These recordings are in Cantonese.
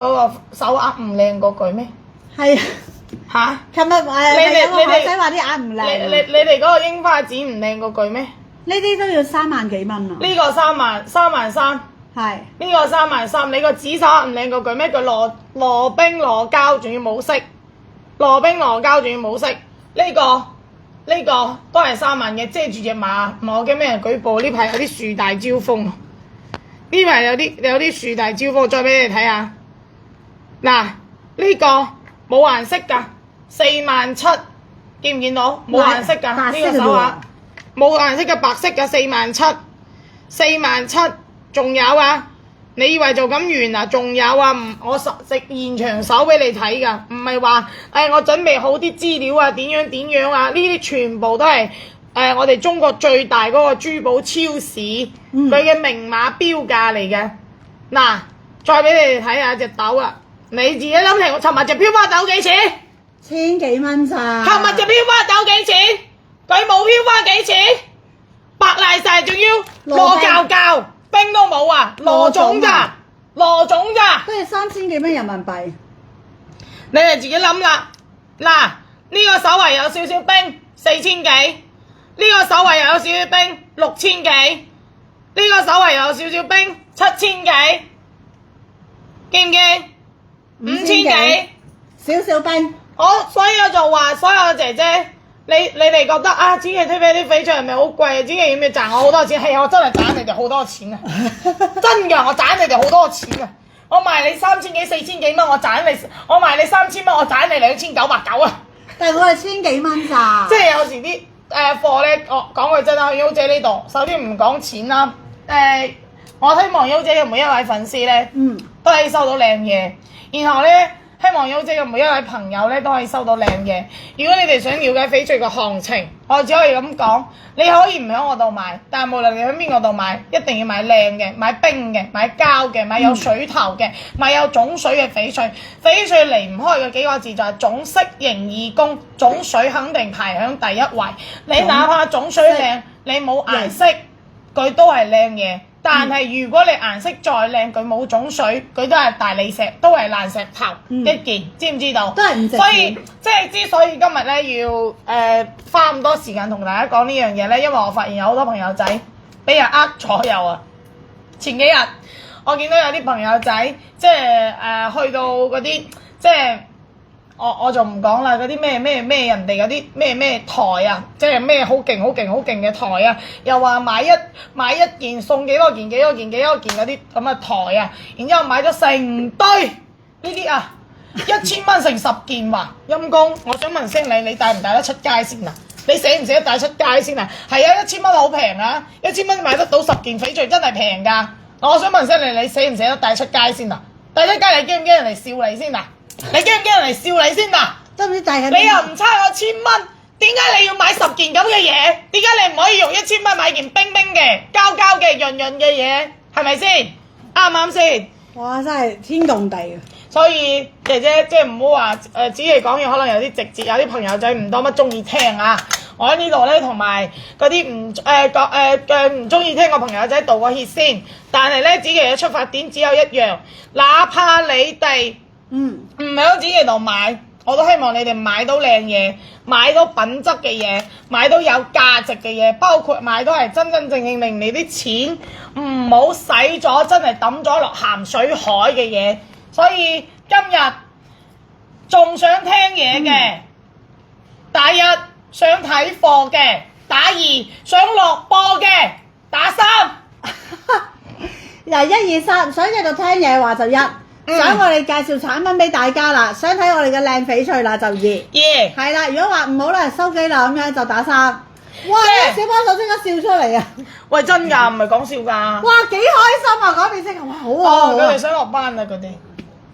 嗰個手鐲唔靚嗰句咩？係吓？琴日有個學仔話啲眼唔靚，你哋嗰個櫻花紙唔靚嗰句咩？呢啲都要3萬幾蚊啊！呢個3萬3，係呢個3萬3，你個紙手鐲唔靚嗰句咩？佢羅冰羅膠仲要冇色，羅冰羅膠仲要冇色，呢個都係3萬嘅，遮住隻馬，唔係我驚咩人舉報。呢排有啲樹大招風，呢排有啲樹大招風，再俾你睇下。嗱，呢個冇顏色㗎，4萬7，見唔見到？冇顏色㗎，呢個手鐲冇顏色嘅白色嘅4萬7，4萬7，仲有啊！你以為就咁完啊？仲有啊！我現場搜俾你睇㗎，唔係話我準備好啲資料啊，點樣啊？呢啲全部都係我哋中國最大嗰個珠寶超市佢嘅明碼標價嚟嘅。嗱，再俾你哋睇下隻豆啊！你自己諗嚟，我尋日隻飄花豆幾錢？1000幾蚊咋？尋日隻飄花豆幾錢？佢冇飄花幾錢？白賴晒，仲要羅膠冰都冇啊！羅種咋？羅種咋？都係3000幾蚊人民幣。你哋自己諗啦。嗱，呢個手圍有少少冰，4000幾；呢個手圍又有少少冰，6000幾；呢個手圍又有少少冰，7000幾。見唔見？5000幾。少少冰。所以我就話所有姐姐。你哋覺得啊，紫琪推俾啲翡翠係咪好貴啊？紫琪要唔要賺我好多錢？係我真係賺你哋好多錢啊！真㗎，我賺你哋好多錢啊！我賣你3000幾4000幾蚊，我賣你3000蚊，我賺你2990啊！但係我係1000幾蚊咋？即係有時啲貨咧，我講句真啦，去優姐呢度，首先唔講錢啦。我希望優姐嘅每一位粉絲咧，都可以收到靚嘢，然後咧。希望優姐嘅每一位朋友咧都可以收到靚嘢。如果你哋想了解翡翠嘅行情，我只可以咁講，你可以唔喺我度買，但係無論你喺邊個度買，一定要買靚嘅、買冰嘅、買膠嘅、買有水頭嘅、買有種水嘅翡翠。翡翠離唔開嘅幾個字就係種色形意工，種水肯定排響第一位。你哪怕種水靚，你冇顏色，佢都係靚嘢。但係如果你顏色再靚，佢冇種水，佢都係大理石，都係爛石頭一件，知唔知道？都係唔值錢。所以即係之所以今日咧要花咁多時間同大家講呢樣嘢咧，因為我發現有好多朋友仔俾人呃咗又啊！前幾日我見到有啲朋友仔即係去到嗰啲即係。我就唔講啦，嗰啲咩人哋嗰啲咩台啊，即係咩好勁嘅台啊，又話買一件送幾多件嗰啲咁嘅台啊，然之後買咗成堆呢啲啊，1000蚊成10件話陰公，我想問聲你帶唔帶得出街先啊？你捨唔捨得帶出街先啊？係啊，1000蚊好平啊，1000蚊買得到10件翡翠真係平㗎。我想問聲你捨唔捨得帶出街先啊？帶出街你驚唔驚人哋笑你先啊？你驚唔驚人哋笑你先啊？知唔知大人？你又唔差我1000蚊，點解你要買10件咁嘅嘢？點解你唔可以用1000蚊買件冰嘅、膠嘅、潤嘅嘢？係咪先？啱唔啱先？哇！真係天動地啊！所以姐姐即係唔好話只係講嘢，可能有啲直接，有啲朋友仔唔多乜中意聽啊。我喺呢度咧，同埋嗰啲唔中意聽嘅朋友仔道個歉先。但係咧，紫琪嘅出發點只有一樣，哪怕你哋唔喺紫琪度買，我都希望你哋買到靚嘢，買到品質嘅嘢，買到有價值嘅嘢，包括買到係真真正正令你啲錢唔好使咗，真係抌咗落鹹水海嘅嘢。所以今日仲想聽嘢嘅，打1；想睇貨嘅打2；想落播嘅打3。嗱1、2、3，想繼續聽嘢話就1。想我哋介紹產品俾大家啦，想睇我哋嘅靚翡翠啦就2。係啦，如果話唔好啦，收機啦咁樣就打3。哇！小幫手即刻笑出嚟啊！喂，真㗎，唔係講笑㗎。哇！幾開心啊！嗰邊即係哇，好啊！佢哋想落班啦，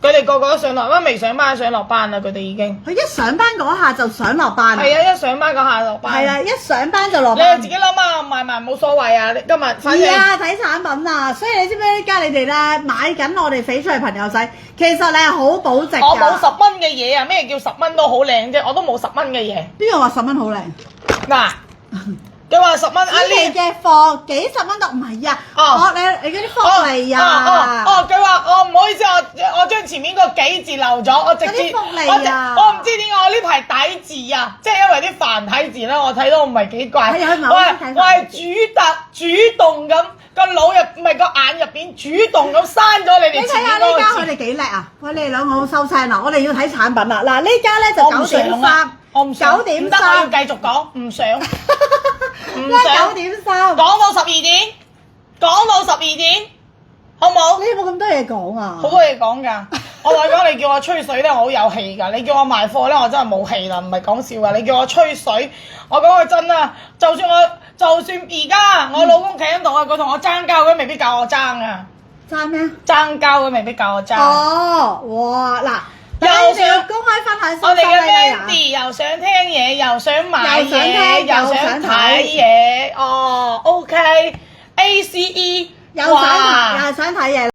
佢哋個個都想落班，未上班想落班啦，佢哋已經。佢一上班嗰下就想落班。係啊，一上班嗰下落班。係啦，一上班就落班。你自己諗啊，買埋冇所謂啊！你今日反正。啊，睇產品啊，所以你知唔知而家你哋咧買緊我哋翡翠朋友仔，其實你係好保值㗎。我冇10蚊嘅嘢啊！咩叫10蚊都好靚啫？我都冇10蚊嘅嘢。邊個話10蚊好靚？嗱，佢話10蚊，呢期嘅貨幾十蚊都唔係啊！哦你嗰啲福利啊！佢話唔好意思，我將前面個幾字漏咗，我直接嗰啲福利啊！我唔知點解我呢排底字啊，即係因為啲繁體字咧，我睇到唔係幾怪。我係主動咁個腦入唔係個眼入邊主動咁刪咗你哋前面嗰個字。你睇下呢家佢哋幾叻啊！喂，你哋兩個好收聲啦！我哋要睇產品啦。嗱，呢家咧就9.3，我唔想9.3，唔得，我要繼續講，唔想。9.3，講到12點，好冇？你有冇咁多嘢講啊？好多嘢講㗎，我同你講，你叫我吹水咧，我好有氣㗎；你叫我賣貨咧，我真係冇氣啦，唔係講笑㗎。你叫我吹水，我講句真啊，就算而家我老公企喺度啊，佢同我爭交，佢未必教我爭啊。爭咩？爭交佢未必教我爭。哦，哇！嗱，又想公開分享我哋嘅 Mandy 又想聽嘢，又想買嘢，又想睇嘢，哦 ，OK，ACE，又想睇嘢。